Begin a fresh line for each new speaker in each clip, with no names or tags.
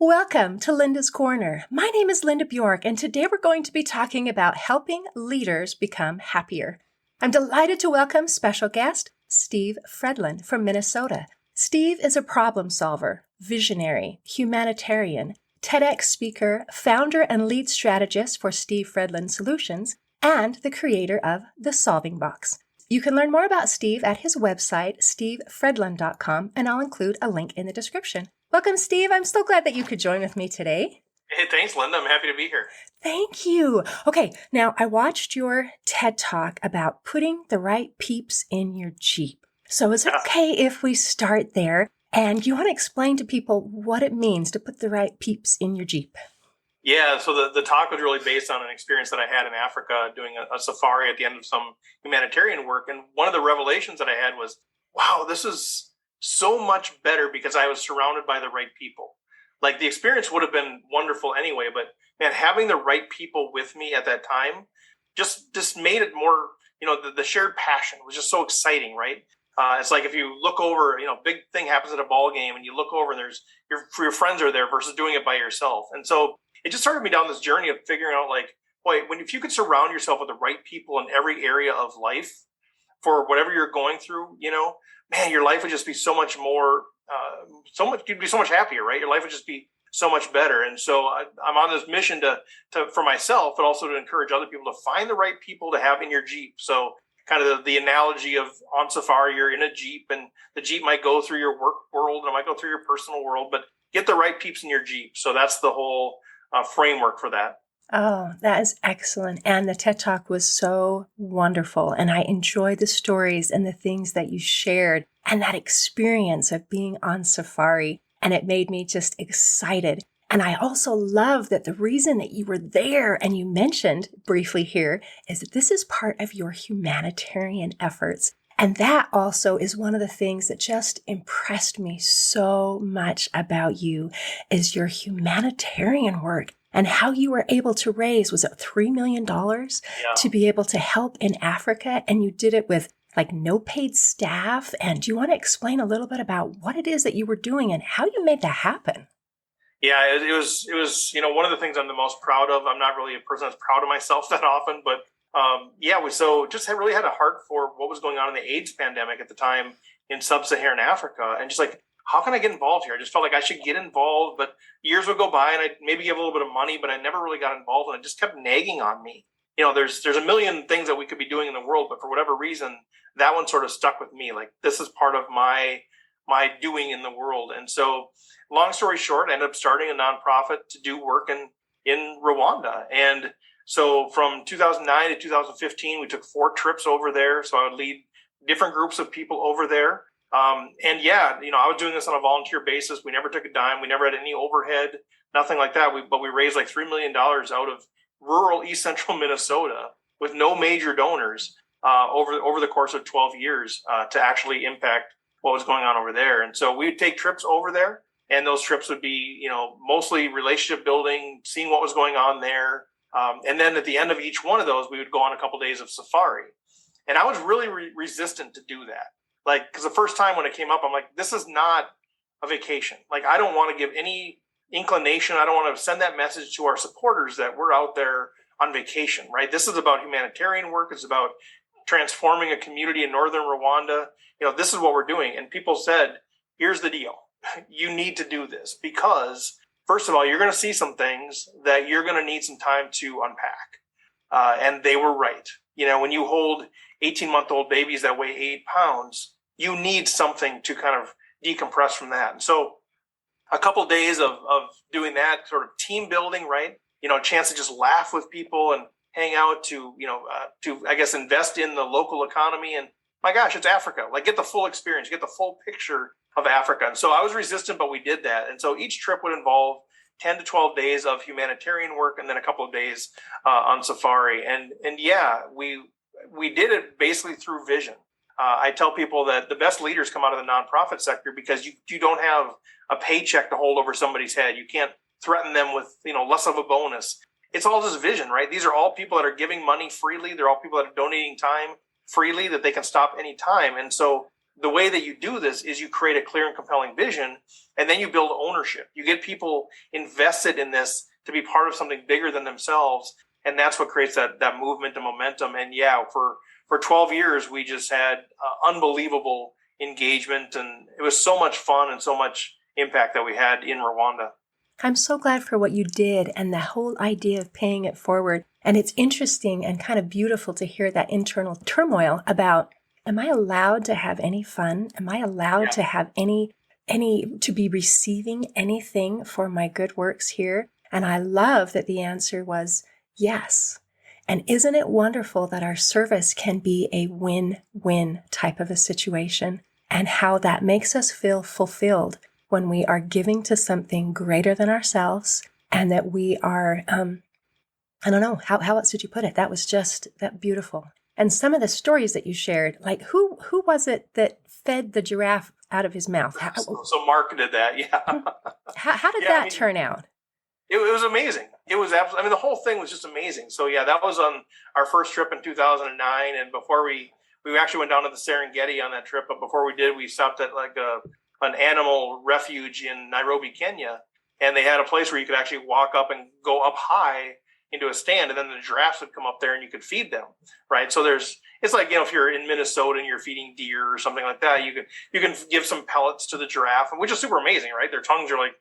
Welcome to Linda's Corner. My name is Linda Bjork, and today we're going to be talking about helping leaders become happier. I'm delighted to welcome special guest Steve Fredlund from Minnesota. Steve is a problem solver, visionary, humanitarian, TEDx speaker, founder and lead strategist for Steve Fredlund Solutions, and the creator of The Solving Box. You can learn more about Steve at his website, stevefredlund.com, and I'll include a link in the description. Welcome, Steve. I'm so glad that you could join with me today.
Hey, thanks, Linda. I'm happy to be here.
Thank you. Okay, now I watched your TED Talk about putting the right peeps in your Jeep. So is it okay if we start there? And you want to explain to people what it means to put the right peeps in your Jeep?
Yeah, so the talk was really based on an experience that I had in Africa doing a safari at the end of some humanitarian work. And one of the revelations that I had was, wow, this is so much better because I was surrounded by the right people. Like, the experience would have been wonderful anyway, but man, having the right people with me at that time just made it more, the shared passion was just so exciting, right? It's like if you look over, big thing happens at a ball game and you look over and there's your friends are there versus doing it by yourself. And so it just started me down this journey of figuring out, like, boy, if you could surround yourself with the right people in every area of life for whatever you're going through, man, your life would just be so much more, you'd be so much happier, right? Your life would just be so much better. And so I'm on this mission to for myself, but also to encourage other people to find the right people to have in your Jeep. So kind of the analogy of on safari, you're in a Jeep and the Jeep might go through your work world and it might go through your personal world, but get the right peeps in your Jeep. So that's the whole framework for that.
Oh, that is excellent. And the TED Talk was so wonderful. And I enjoyed the stories and the things that you shared and that experience of being on safari. And it made me just excited. And I also love that the reason that you were there, and you mentioned briefly here, is that this is part of your humanitarian efforts. And that also is one of the things that just impressed me so much about you is your humanitarian work and how you were able to raise, was it $3 million to be able to help in Africa? And you did it with like no paid staff. And do you want to explain a little bit about what it is that you were doing and how you made that happen?
Yeah, it was one of the things I'm the most proud of. I'm not really a person that's proud of myself that often, but really had a heart for what was going on in the AIDS pandemic at the time in sub-Saharan Africa, and just like, how can I get involved here? I just felt like I should get involved, but years would go by and I'd maybe give a little bit of money, but I never really got involved, and it just kept nagging on me. There's a million things that we could be doing in the world, but for whatever reason, that one sort of stuck with me. Like, this is part of my doing in the world. And so, long story short, I ended up starting a nonprofit to do work in Rwanda. And so from 2009 to 2015, we took 4 trips over there. So I would lead different groups of people over there. I was doing this on a volunteer basis. We never took a dime. We never had any overhead, nothing like that. But we raised like $3 million out of rural East Central Minnesota with no major donors over the course of 12 years to actually impact what was going on over there. And so we would take trips over there, and those trips would be, mostly relationship building, seeing what was going on there. And then at the end of each one of those, we would go on a couple of days of safari. And I was really resistant to do that. Like, because the first time when it came up, I'm like, this is not a vacation. Like, I don't want to give any inclination. I don't want to send that message to our supporters that we're out there on vacation, right? This is about humanitarian work. It's about transforming a community in northern Rwanda. This is what we're doing. And people said, here's the deal. You need to do this because, first of all, you're going to see some things that you're going to need some time to unpack. And they were right. When you hold 18-month-old babies that weigh 8 pounds, you need something to kind of decompress from that. And so a couple of days of doing that sort of team building, right? A chance to just laugh with people and hang out to I guess, invest in the local economy. And my gosh, it's Africa. Like, get the full experience, get the full picture of Africa. And so I was resistant, but we did that. And so each trip would involve 10 to 12 days of humanitarian work and then a couple of days on safari. And we did it basically through vision. I tell people that the best leaders come out of the nonprofit sector because you don't have a paycheck to hold over somebody's head. You can't threaten them with less of a bonus. It's all just vision, right? These are all people that are giving money freely. They're all people that are donating time freely that they can stop any time. And so the way that you do this is you create a clear and compelling vision, and then you build ownership. You get people invested in this to be part of something bigger than themselves. And that's what creates that movement and momentum. And yeah, for 12 years, we just had unbelievable engagement, and it was so much fun and so much impact that we had in Rwanda.
I'm so glad for what you did and the whole idea of paying it forward. And it's interesting and kind of beautiful to hear that internal turmoil about, am I allowed to have any fun? Am I allowed to have to be receiving anything for my good works here? And I love that the answer was yes. And isn't it wonderful that our service can be a win-win type of a situation, and how that makes us feel fulfilled when we are giving to something greater than ourselves, and that we are, I don't know, how else did you put it? That was just that beautiful. And some of the stories that you shared, like who was it that fed the giraffe out of his mouth?
So Mark did that, yeah.
How did that turn out?
It was amazing. It was absolutely, the whole thing was just amazing. So yeah, that was on our first trip in 2009. And before we actually went down to the Serengeti on that trip, but before we did, we stopped at like an animal refuge in Nairobi, Kenya. And they had a place where you could actually walk up and go up high into a stand, and then the giraffes would come up there and you could feed them, right? So it's like, if you're in Minnesota and you're feeding deer or something like that, you can give some pellets to the giraffe, which is super amazing, right? Their tongues are like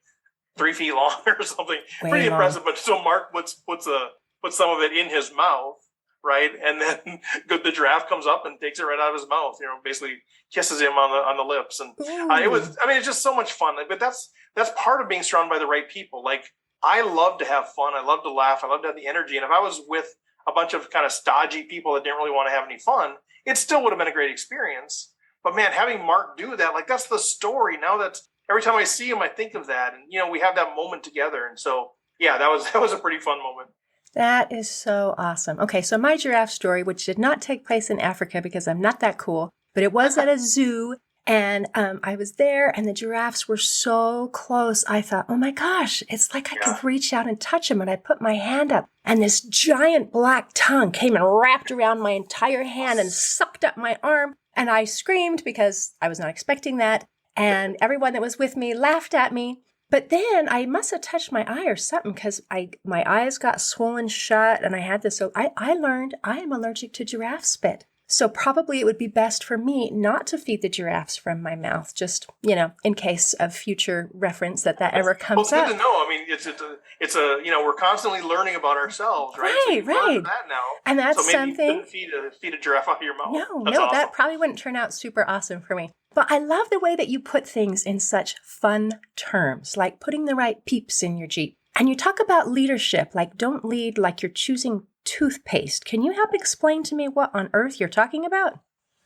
3 feet long or something. Pretty impressive. But so Mark puts some of it in his mouth, right? And then the giraffe comes up and takes it right out of his mouth, basically kisses him on the lips. And it's just so much fun. But that's part of being surrounded by the right people. Like, I love to have fun. I love to laugh. I love to have the energy. And if I was with a bunch of kind of stodgy people that didn't really want to have any fun, it still would have been a great experience. But man, having Mark do that, like, that's the story. Now that's, every time I see him, I think of that. And, we have that moment together. And so, yeah, that was a pretty fun moment.
That is so awesome. Okay, so my giraffe story, which did not take place in Africa because I'm not that cool, but it was at a zoo. And I was there, and the giraffes were so close. I thought, oh my gosh, it's like I could reach out and touch them. And I put my hand up, and this giant black tongue came and wrapped around my entire hand and sucked up my arm. And I screamed because I was not expecting that. And everyone that was with me laughed at me. But then I must have touched my eye or something, because my eyes got swollen shut, and I had this. So I learned I am allergic to giraffe spit. So probably it would be best for me not to feed the giraffes from my mouth, just, in case of future reference that ever comes up.
Well, it's good to know. It's we're constantly learning about ourselves, right?
Right,
so
right.
That now.
And that's
so maybe
something.
You couldn't feed a giraffe out of your mouth.
No, awesome. That probably wouldn't turn out super awesome for me. But I love the way that you put things in such fun terms, like putting the right peeps in your Jeep. And you talk about leadership, like don't lead like you're choosing toothpaste. Can you help explain to me what on earth you're talking about?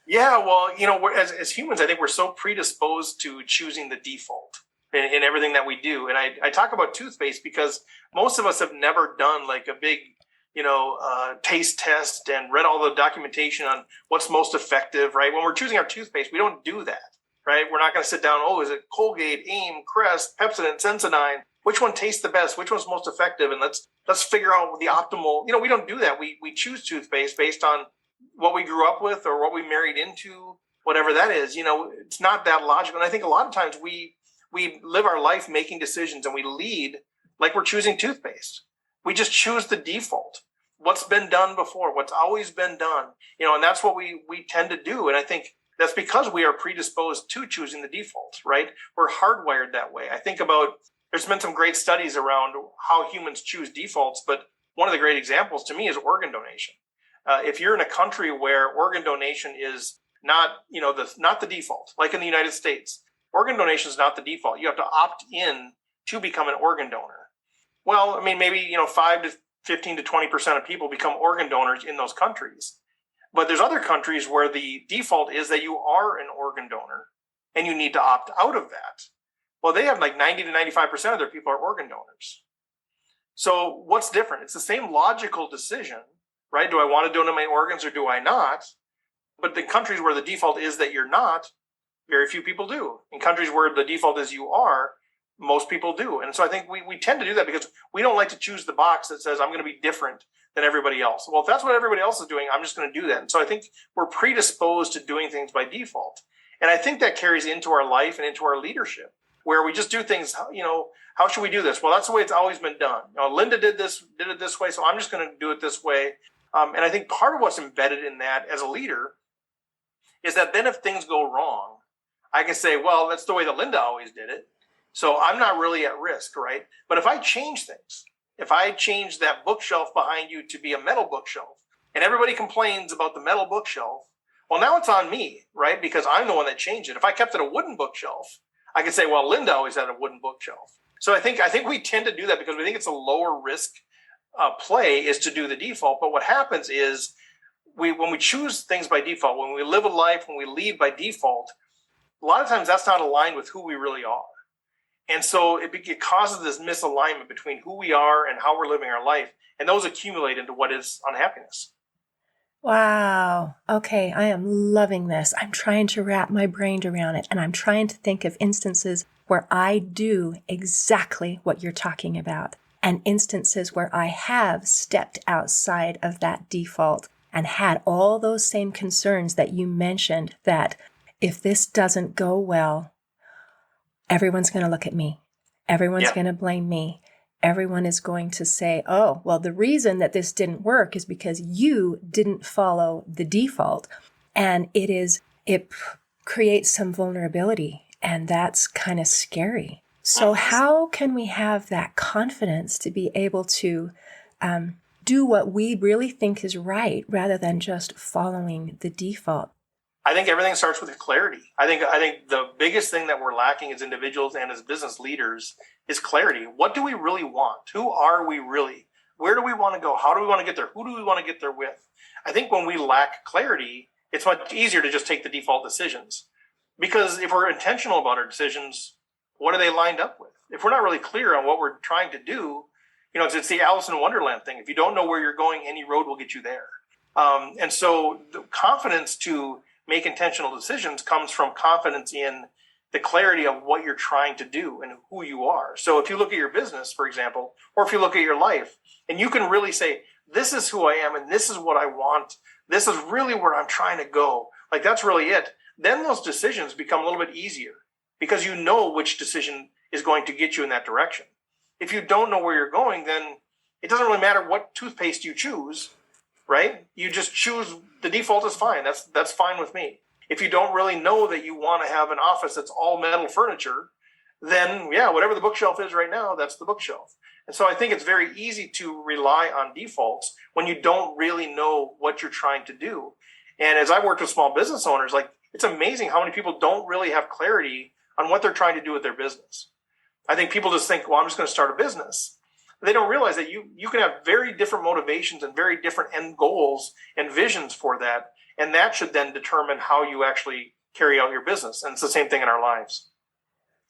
Yeah, well, as humans, I think we're so predisposed to choosing the default in everything that we do. And I talk about toothpaste because most of us have never done like a big, taste test and read all the documentation on what's most effective, right? When we're choosing our toothpaste, we don't do that, right? We're not going to sit down, is it Colgate, AIM, Crest, Pepsodent, Sensodyne? Which one tastes the best? Which one's most effective? And let's figure out the optimal. We don't do that. We choose toothpaste based on what we grew up with or what we married into, whatever that is. It's not that logical. And I think a lot of times we live our life making decisions, and we lead like we're choosing toothpaste. We just choose the default. What's been done before, what's always been done, and that's what we tend to do. And I think that's because we are predisposed to choosing the default, right? We're hardwired that way. I think about, there's been some great studies around how humans choose defaults, but one of the great examples to me is organ donation. If you're in a country where organ donation is not the default, like in the United States, organ donation is not the default. You have to opt in to become an organ donor. Well, maybe 5 to 15 to 20% of people become organ donors in those countries. But there's other countries where the default is that you are an organ donor and you need to opt out of that. Well, they have like 90 to 95% of their people are organ donors. So what's different? It's the same logical decision, right? Do I want to donate my organs or do I not? But the countries where the default is that you're not, very few people do. In countries where the default is you are, most people do. And so I think we tend to do that because we don't like to choose the box that says I'm going to be different than everybody else. Well, if that's what everybody else is doing, I'm just going to do that. And so I think we're predisposed to doing things by default. And I think that carries into our life and into our leadership, where we just do things, how should we do this? Well, that's the way it's always been done. Linda did it this way, so I'm just going to do it this way. And I think part of what's embedded in that as a leader is that then if things go wrong, I can say, well, that's the way that Linda always did it. So I'm not really at risk, right? But if I change things, if I change that bookshelf behind you to be a metal bookshelf, and everybody complains about the metal bookshelf, well, now it's on me, right? Because I'm the one that changed it. If I kept it a wooden bookshelf, I could say, well, Linda always had a wooden bookshelf. So I think we tend to do that because we think it's a lower risk play is to do the default. But what happens is when we choose things by default, when we live a life, when we lead by default, a lot of times that's not aligned with who we really are. And so it causes this misalignment between who we are and how we're living our life. And those accumulate into what is unhappiness.
Wow. Okay, I am loving this. I'm trying to wrap my brain around it, and I'm trying to think of instances where I do exactly what you're talking about, and instances where I have stepped outside of that default and had all those same concerns that you mentioned, that if this doesn't go well, everyone's going to look at me. Everyone's going to blame me. Everyone is going to say, oh, well, the reason that this didn't work is because you didn't follow the default. And it creates some vulnerability, and that's kind of scary. So how can we have that confidence to be able to do what we really think is right rather than just following the default?
I think everything starts with clarity. I think the biggest thing that we're lacking as individuals and as business leaders is clarity. What do we really want? Who are we really? Where do we want to go? How do we want to get there? Who do we want to get there with? I think when we lack clarity, it's much easier to just take the default decisions. Because if we're intentional about our decisions, what are they lined up with? If we're not really clear on what we're trying to do, it's the Alice in Wonderland thing. If you don't know where you're going, any road will get you there. And so the confidence to make intentional decisions comes from confidence in the clarity of what you're trying to do and who you are. So if you look at your business, for example, or if you look at your life, and you can really say, this is who I am and this is what I want, this is really where I'm trying to go, like that's really it, then those decisions become a little bit easier because you know which decision is going to get you in that direction. If you don't know where you're going, then it doesn't really matter what toothpaste you choose, right? You just choose the default is fine. That's fine with me. If you don't really know that you want to have an office that's all metal furniture, then whatever the bookshelf is right now, that's the bookshelf. And so I think it's very easy to rely on defaults when you don't really know what you're trying to do. And as I worked with small business owners, it's amazing how many people don't really have clarity on what they're trying to do with their business. I think people just think, well, I'm just going to start a business. They don't realize that you can have very different motivations and very different end goals and visions for that. And that should then determine how you actually carry out your business. And it's the same thing in our lives.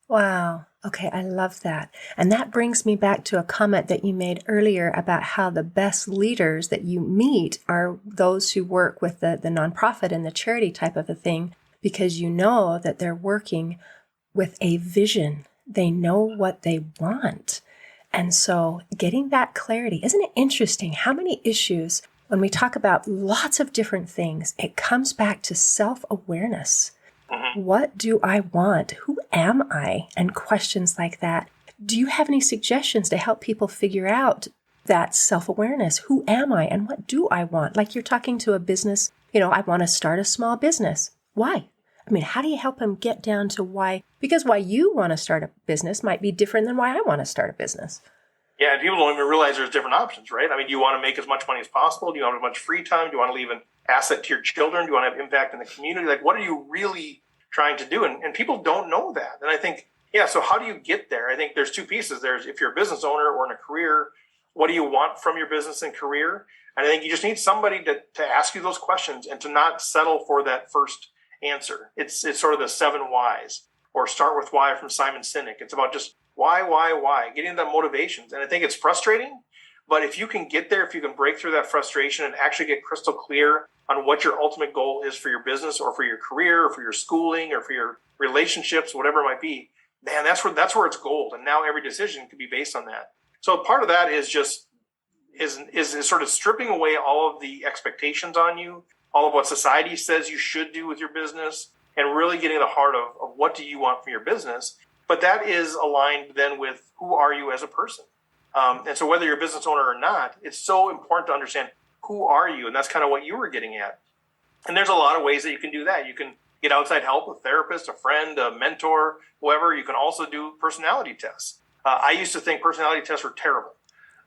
Wow. Okay, I love that. And that brings me back to a comment that you made earlier about how the best leaders that you meet are those who work with the nonprofit and the charity type of a thing, because you know that they're working with a vision. They know what they want. And so getting that clarity, isn't it interesting how many issues, when we talk about lots of different things, it comes back to self-awareness. Mm-hmm. What do I want? Who am I? And questions like that. Do you have any suggestions to help people figure out that self-awareness? Who am I and what do I want? Like you're talking to a business, I want to start a small business. Why? I mean, how do you help them get down to why? Because why you want to start a business might be different than why I want to start a business.
Yeah, and people don't even realize there's different options, right? I mean, do you want to make as much money as possible? Do you want as much free time? Do you want to leave an asset to your children? Do you want to have impact in the community? Like, what are you really trying to do? And people don't know that. And I think, so how do you get there? I think there's two pieces. There's if you're a business owner or in a career, what do you want from your business and career? And I think you just need somebody to ask you those questions and to not settle for that first answer. It's sort of the 7 whys, or Start with Why from Simon Sinek. It's about just why, getting the motivations. And I think it's frustrating, but if you can get there, if you can break through that frustration and actually get crystal clear on what your ultimate goal is for your business or for your career or for your schooling or for your relationships, whatever it might be, man, that's where it's gold. And now every decision can be based on that. So part of that is just is sort of stripping away all of the expectations on you, all of what society says you should do with your business, and really getting to the heart of what do you want from your business. But that is aligned then with who are you as a person. And so whether you're a business owner or not, it's so important to understand who are you. And that's kind of what you were getting at. And there's a lot of ways that you can do that. You can get outside help, a therapist, a friend, a mentor, whoever. You can also do personality tests. I used to think personality tests were terrible.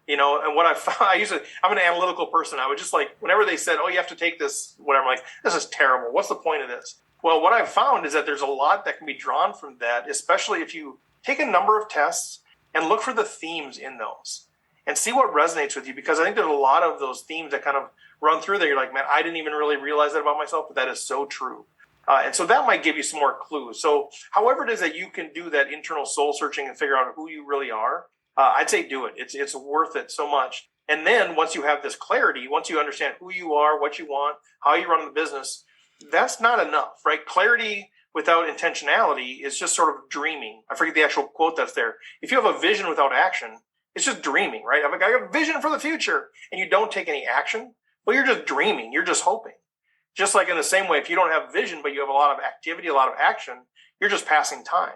And what I found, I'm an analytical person. I would just like, whenever they said, oh, you have to take this, whatever, I'm like, this is terrible. What's the point of this? Well, what I've found is that there's a lot that can be drawn from that, especially if you take a number of tests and look for the themes in those and see what resonates with you. Because I think there's a lot of those themes that kind of run through there. You're like, man, I didn't even really realize that about myself, but that is so true. And so that might give you some more clues. So however it is that you can do that internal soul searching and figure out who you really are, I'd say do it. It's worth it so much. And then once you have this clarity, once you understand who you are, what you want, how you run the business, that's not enough, right? Clarity without intentionality is just sort of dreaming. I forget the actual quote that's there. If you have a vision without action, it's just dreaming, right? I got a vision for the future and you don't take any action, well, you're just dreaming. You're just hoping. Just like in the same way, if you don't have vision, but you have a lot of activity, a lot of action, you're just passing time.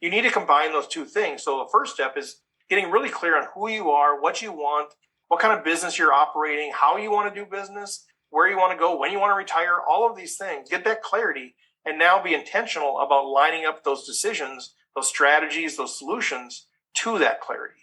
You need to combine those two things. So the first step is getting really clear on who you are, what you want, what kind of business you're operating, how you want to do business, where you want to go, when you want to retire, all of these things. Get that clarity and now be intentional about lining up those decisions, those strategies, those solutions to that clarity.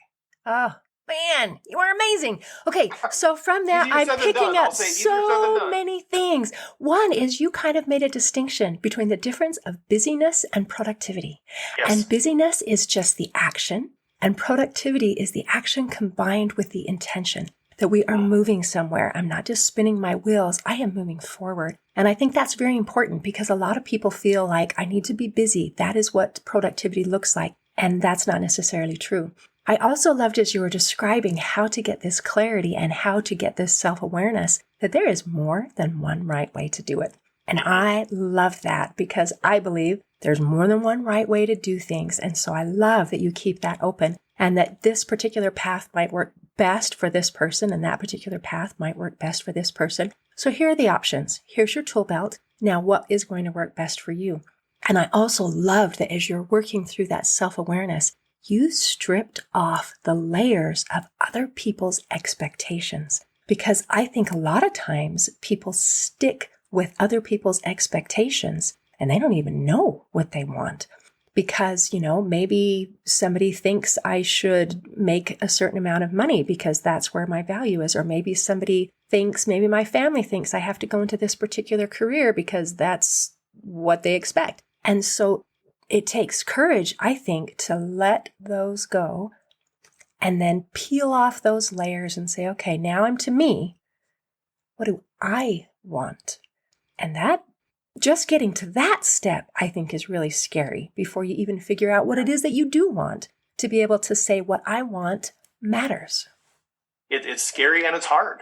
Oh, man, you are amazing. Okay, so from that, I'm picking up so many things. One is you kind of made a distinction between the difference of busyness and productivity.
Yes.
And busyness is just the action, and productivity is the action combined with the intention that we are moving somewhere. I'm not just spinning my wheels, I am moving forward. And I think that's very important because a lot of people feel like I need to be busy. That is what productivity looks like. And that's not necessarily true. I also loved as you were describing how to get this clarity and how to get this self-awareness that there is more than one right way to do it. And I love that because I believe there's more than one right way to do things. And so I love that you keep that open and that this particular path might work best for this person and that particular path might work best for this person. So here are the options. Here's your tool belt. Now, what is going to work best for you? And I also loved that as you're working through that self-awareness, you stripped off the layers of other people's expectations. Because I think a lot of times people stick with other people's expectations and they don't even know what they want. Because, maybe somebody thinks I should make a certain amount of money because that's where my value is. Or maybe maybe my family thinks I have to go into this particular career because that's what they expect. And so it takes courage, I think, to let those go and then peel off those layers and say, okay, now I'm to me. What do I want? And that just getting to that step, I think, is really scary before you even figure out what it is that you do want, to be able to say what I want matters.
It's scary and it's hard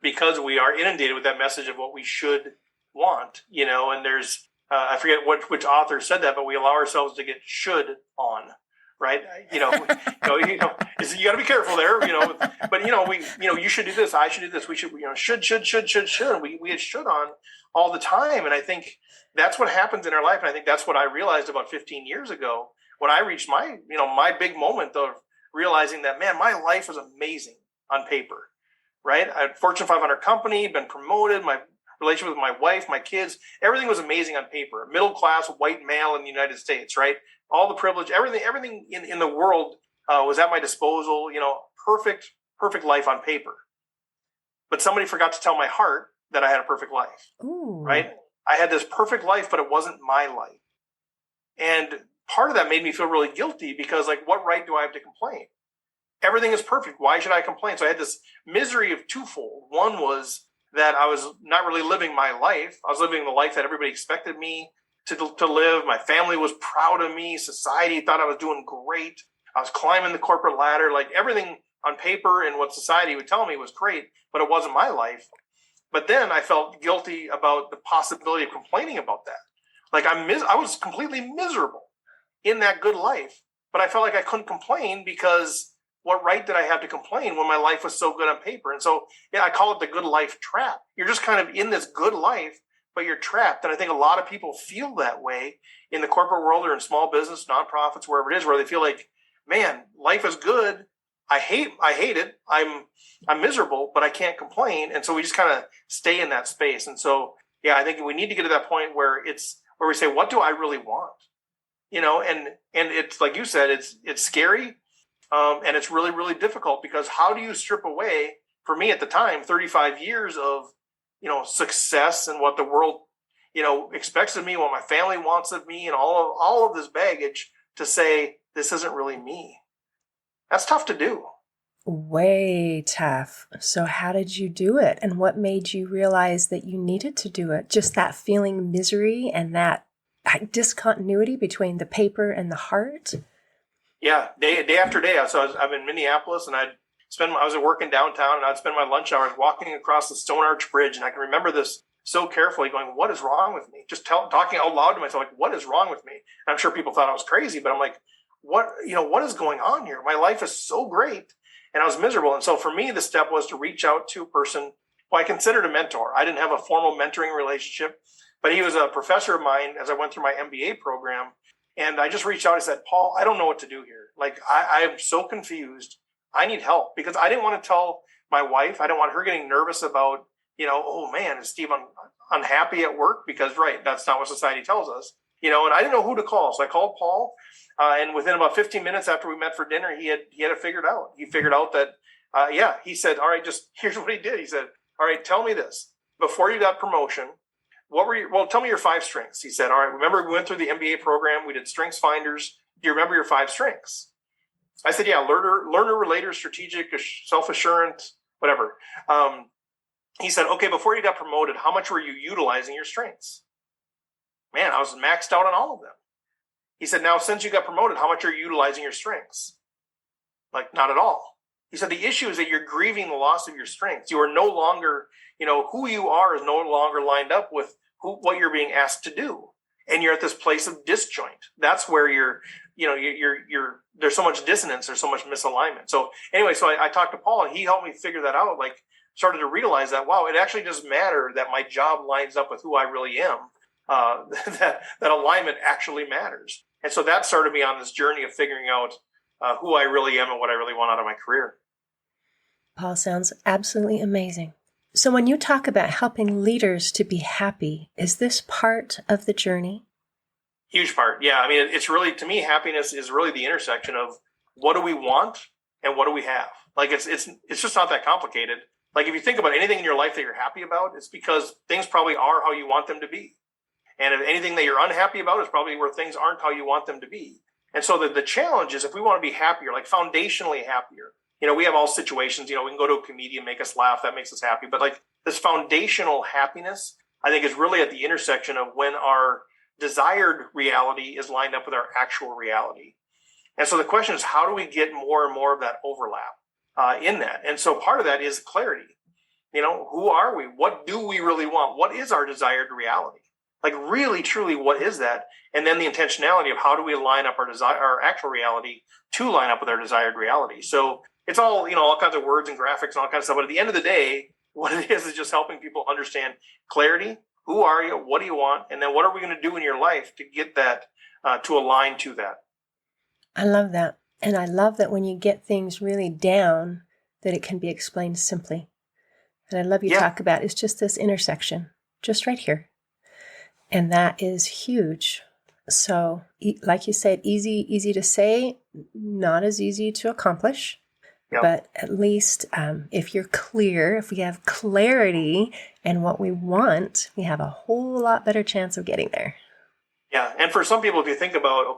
because we are inundated with that message of what we should want, and there's, I forget which author said that, but we allow ourselves to get should on, right? You got to be careful there, but you should do this. I should do this. We should, should. And we had should on all the time. And I think that's what happens in our life. And I think that's what I realized about 15 years ago when I reached my big moment of realizing that, man, my life was amazing on paper, right? I had Fortune 500 company, been promoted, my relationship with my wife, my kids, everything was amazing on paper. Middle-class white male in the United States, right? All the privilege, everything in the world was at my disposal, perfect life on paper. But somebody forgot to tell my heart that I had a perfect life,
Ooh.
Right? I had this perfect life, but it wasn't my life. And part of that made me feel really guilty because, what right do I have to complain? Everything is perfect. Why should I complain? So I had this misery of twofold. One was that I was not really living my life. I was living the life that everybody expected me to live. My family was proud of me. Society thought I was doing great. I was climbing the corporate ladder. Everything on paper and what society would tell me was great, but it wasn't my life. But then I felt guilty about the possibility of complaining about that. I was completely miserable in that good life, but I felt like I couldn't complain because what right did I have to complain when my life was so good on paper? And so, I call it the good life trap. You're just kind of in this good life, but you're trapped. And I think a lot of people feel that way in the corporate world or in small business, nonprofits, wherever it is, where they feel like, man, life is good. I hate it. I'm miserable, but I can't complain. And so we just kind of stay in that space. And so, yeah, I think we need to get to that point where we say, what do I really want? And it's like you said, it's scary. And it's really, really difficult, because how do you strip away, for me at the time, 35 years of, success and what the world, expects of me, what my family wants of me, and all of this baggage, to say, this isn't really me. That's tough to do.
Way tough. So how did you do it? And what made you realize that you needed to do it? Just that feeling misery and that discontinuity between the paper and the heart?
Yeah, day after day. So I'm in Minneapolis, and I was working downtown, and I'd spend my lunch hours walking across the Stone Arch Bridge. And I can remember this so carefully, going, what is wrong with me? Just talking out loud to myself, like, what is wrong with me? And I'm sure people thought I was crazy, but I'm like, what is going on here? My life is so great, and I was miserable. And so for me, the step was to reach out to a person who I considered a mentor. I didn't have a formal mentoring relationship, but he was a professor of mine as I went through my MBA program. And I just reached out and said, Paul, I don't know what to do here. Like, I am so confused. I need help, because I didn't want to tell my wife. I didn't want her getting nervous about, oh man, is Steve unhappy at work? Because, right, that's not what society tells us, and I didn't know who to call. So I called Paul. And within about 15 minutes after we met for dinner, he had it figured out. He figured out that, he said, all right, just here's what he did. He said, all right, tell me this. Before you got promotion, tell me your 5 strengths. He said, all right, remember we went through the MBA program. We did strengths finders. Do you remember your 5 strengths? I said, yeah, learner, relator, strategic, self-assurant, whatever. He said, okay, before you got promoted, how much were you utilizing your strengths? Man, I was maxed out on all of them. He said, now, since you got promoted, how much are you utilizing your strengths? Like, not at all. He said, the issue is that you're grieving the loss of your strengths. You are no longer, who you are is no longer lined up with what you're being asked to do. And you're at this place of disjoint. That's where you're there's so much dissonance, there's so much misalignment. So anyway, I talked to Paul, and he helped me figure that out. Like, started to realize that, wow, it actually does matter that my job lines up with who I really am. That alignment actually matters. And so that started me on this journey of figuring out who I really am and what I really want out of my career.
Paul, sounds absolutely amazing. So when you talk about helping leaders to be happy, is this part of the journey?
Huge part. Yeah. I mean, it's really, to me, happiness is really the intersection of what do we want and what do we have? Like, it's just not that complicated. Like, if you think about anything in your life that you're happy about, it's because things probably are how you want them to be. And if anything that you're unhappy about is probably where things aren't how you want them to be. And so the challenge is, if we want to be happier, like foundationally happier, we have all situations, we can go to a comedian, make us laugh, that makes us happy. But like, this foundational happiness, I think, is really at the intersection of when our desired reality is lined up with our actual reality. And so the question is, how do we get more and more of that overlap in that? And so part of that is clarity. Who are we? What do we really want? What is our desired reality? Like, really, truly, what is that? And then the intentionality of how do we line up our actual reality to line up with our desired reality. So it's all, all kinds of words and graphics and all kinds of stuff. But at the end of the day, what it is just helping people understand clarity. Who are you? What do you want? And then what are we going to do in your life to get that, to align to that?
I love that. And I love that when you get things really down, that it can be explained simply. And I love you talk about, it's just this intersection, just right here. And that is huge. So, like you said, easy to say, not as easy to accomplish. Yep. But at least if you're clear, if we have clarity in what we want, we have a whole lot better chance of getting there.
Yeah. And for some people, if you think about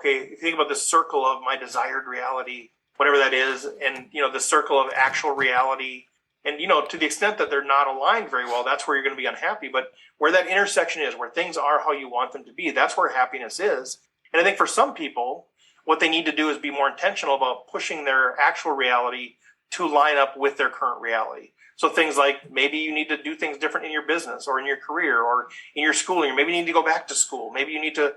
this circle of my desired reality, whatever that is, and, the circle of actual reality, and, to the extent that they're not aligned very well, that's where you're going to be unhappy. But where that intersection is, where things are how you want them to be, that's where happiness is. And I think for some people, what they need to do is be more intentional about pushing their actual reality to line up with their current reality. So things like, maybe you need to do things different in your business or in your career or in your schooling. Maybe you need to go back to school. Maybe you need to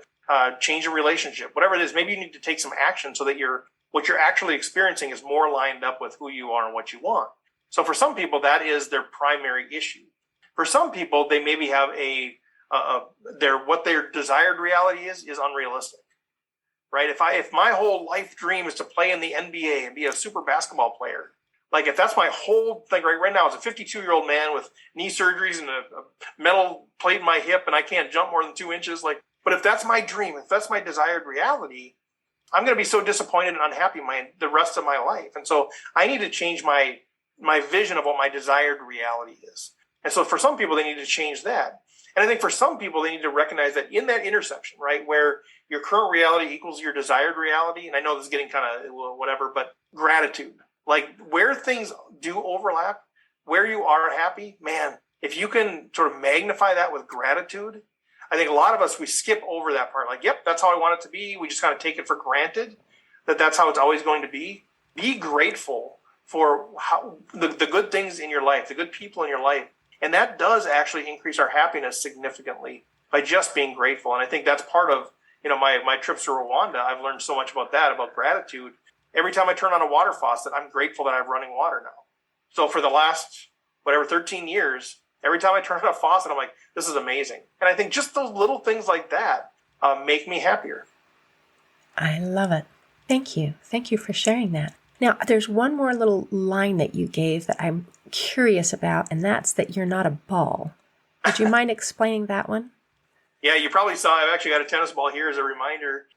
change a relationship, whatever it is. Maybe you need to take some action so that what you're actually experiencing is more lined up with who you are and what you want. So for some people, that is their primary issue. For some people, they maybe have a their desired reality is unrealistic, right? If my whole life dream is to play in the NBA and be a super basketball player, like if that's my whole thing right now, as a 52-year-old man with knee surgeries and a metal plate in my hip and I can't jump more than 2 inches, like, but if that's my dream, if that's my desired reality, I'm going to be so disappointed and unhappy the rest of my life. And so I need to change my vision of what my desired reality is. And so for some people, they need to change that. And I think for some people, they need to recognize that in that intersection, right, where your current reality equals your desired reality. And I know this is getting kind of whatever, but gratitude, like where things do overlap, where you are happy, man, if you can sort of magnify that with gratitude, I think a lot of us, we skip over that part. Like, yep, that's how I want it to be. We just kind of take it for granted that that's how it's always going to be. Be grateful for how the good things in your life, the good people in your life. And that does actually increase our happiness significantly by just being grateful. And I think that's part of, my trips to Rwanda. I've learned so much about that, about gratitude. Every time I turn on a water faucet, I'm grateful that I have running water now. So for the last, 13 years, every time I turn on a faucet, I'm like, this is amazing. And I think just those little things like that make me happier.
I love it. Thank you. Thank you for sharing that. Now, there's one more little line that you gave that I'm curious about, and that's that you're not a ball. Would you mind explaining that one?
Yeah, you probably saw I've actually got a tennis ball here as a reminder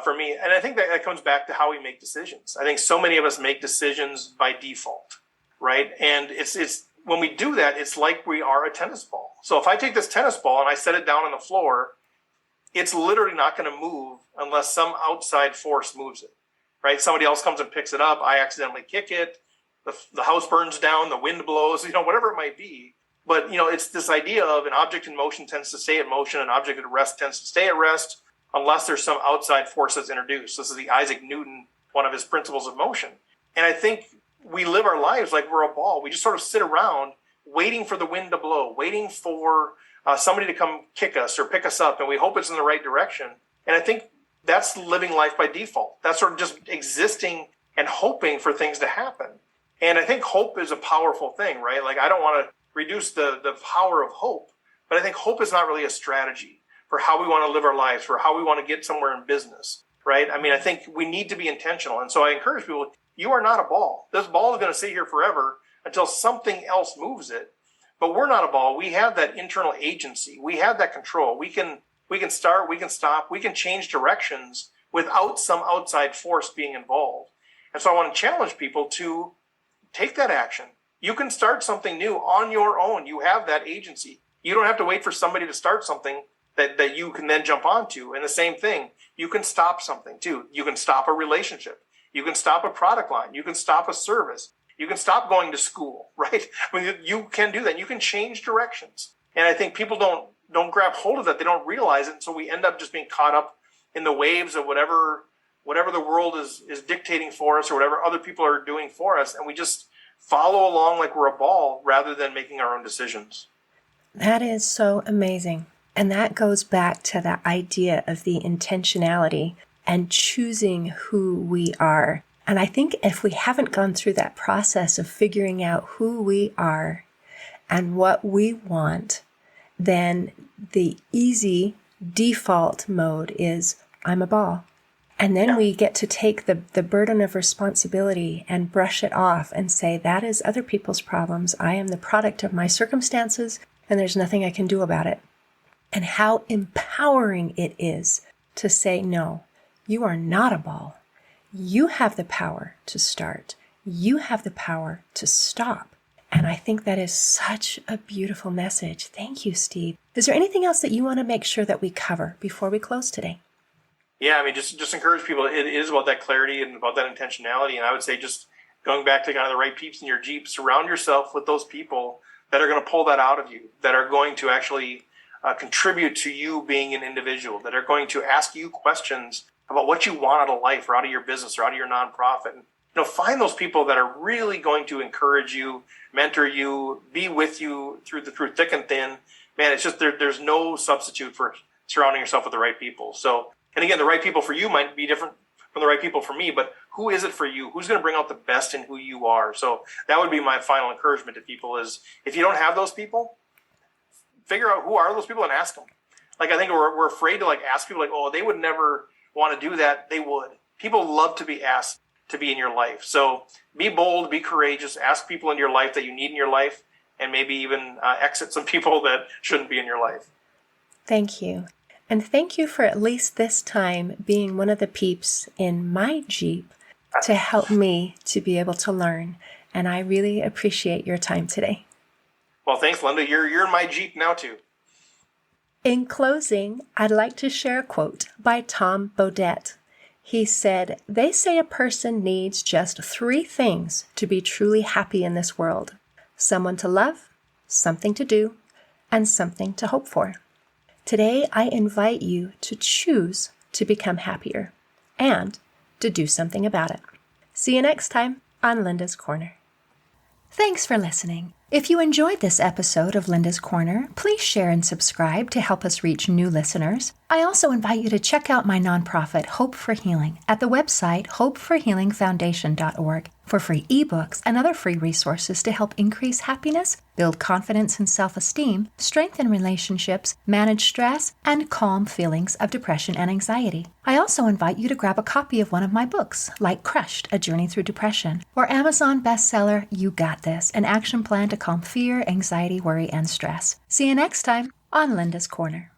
for me. And I think that comes back to how we make decisions. I think so many of us make decisions by default, right? And it's when we do that, it's like we are a tennis ball. So if I take this tennis ball and I set it down on the floor, it's literally not going to move unless some outside force moves it, right? Somebody else comes and picks it up. I accidentally kick it. The house burns down, the wind blows, whatever it might be. But, it's this idea of an object in motion tends to stay in motion, an object at rest tends to stay at rest, unless there's some outside force that's introduced. This is the Isaac Newton, one of his principles of motion. And I think we live our lives like we're a ball. We just sort of sit around waiting for the wind to blow, waiting for somebody to come kick us or pick us up, and we hope it's in the right direction. And I think that's living life by default. That's sort of just existing and hoping for things to happen. And I think hope is a powerful thing, right? Like, I don't want to reduce the power of hope, but I think hope is not really a strategy for how we want to live our lives, for how we want to get somewhere in business, right? I mean, I think we need to be intentional. And so I encourage people, you are not a ball. This ball is going to sit here forever until something else moves it. But we're not a ball. We have that internal agency. We have that control. We can start, we can stop, we can change directions without some outside force being involved. And so I want to challenge people to take that action. You can start something new on your own. You have that agency. You don't have to wait for somebody to start something that you can then jump onto. And the same thing, you can stop something too. You can stop a relationship. You can stop a product line. You can stop a service. You can stop going to school, right? I mean, you can do that. You can change directions. And I think people don't grab hold of that. They don't realize it. And so we end up just being caught up in the waves of whatever the world is dictating for us or whatever other people are doing for us. And we just follow along like we're a ball rather than making our own decisions.
That is so amazing. And that goes back to the idea of the intentionality and choosing who we are. And I think if we haven't gone through that process of figuring out who we are and what we want, then the easy default mode is, I'm a ball. And then we get to take the burden of responsibility and brush it off and say, that is other people's problems. I am the product of my circumstances, and there's nothing I can do about it. And how empowering it is to say, no, you are not a ball. You have the power to start. You have the power to stop. And I think that is such a beautiful message. Thank you, Steve. Is there anything else that you want to make sure that we cover before we close today?
Yeah, I mean, just encourage people. It is about that clarity and about that intentionality. And I would say just going back to kind of the right peeps in your Jeep, surround yourself with those people that are going to pull that out of you, that are going to actually contribute to you being an individual, that are going to ask you questions about what you want out of life or out of your business or out of your nonprofit. And, find those people that are really going to encourage you, mentor you, be with you through thick and thin. Man, it's just there's no substitute for surrounding yourself with the right people. So, and again, the right people for you might be different from the right people for me, but who is it for you? Who's going to bring out the best in who you are? So that would be my final encouragement to people is if you don't have those people, figure out who are those people and ask them. Like, I think we're afraid to like ask people like, oh, they would never want to do that. They would. People love to be asked to be in your life. So be bold, be courageous, ask people in your life that you need in your life, and maybe even exit some people that shouldn't be in your life.
Thank you. And thank you for at least this time being one of the peeps in my Jeep to help me to be able to learn. And I really appreciate your time today.
Well, thanks, Linda. You're in my Jeep now, too.
In closing, I'd like to share a quote by Tom Bodett. He said, "They say a person needs just 3 things to be truly happy in this world: someone to love, something to do, and something to hope for." Today, I invite you to choose to become happier and to do something about it. See you next time on Linda's Corner. Thanks for listening. If you enjoyed this episode of Linda's Corner, please share and subscribe to help us reach new listeners. I also invite you to check out my nonprofit, Hope for Healing, at the website hopeforhealingfoundation.org for free ebooks and other free resources to help increase happiness, build confidence and self-esteem, strengthen relationships, manage stress, and calm feelings of depression and anxiety. I also invite you to grab a copy of one of my books, like Crushed, A Journey Through Depression, or Amazon bestseller, You Got This, an action plan to calm fear, anxiety, worry, and stress. See you next time on Linda's Corner.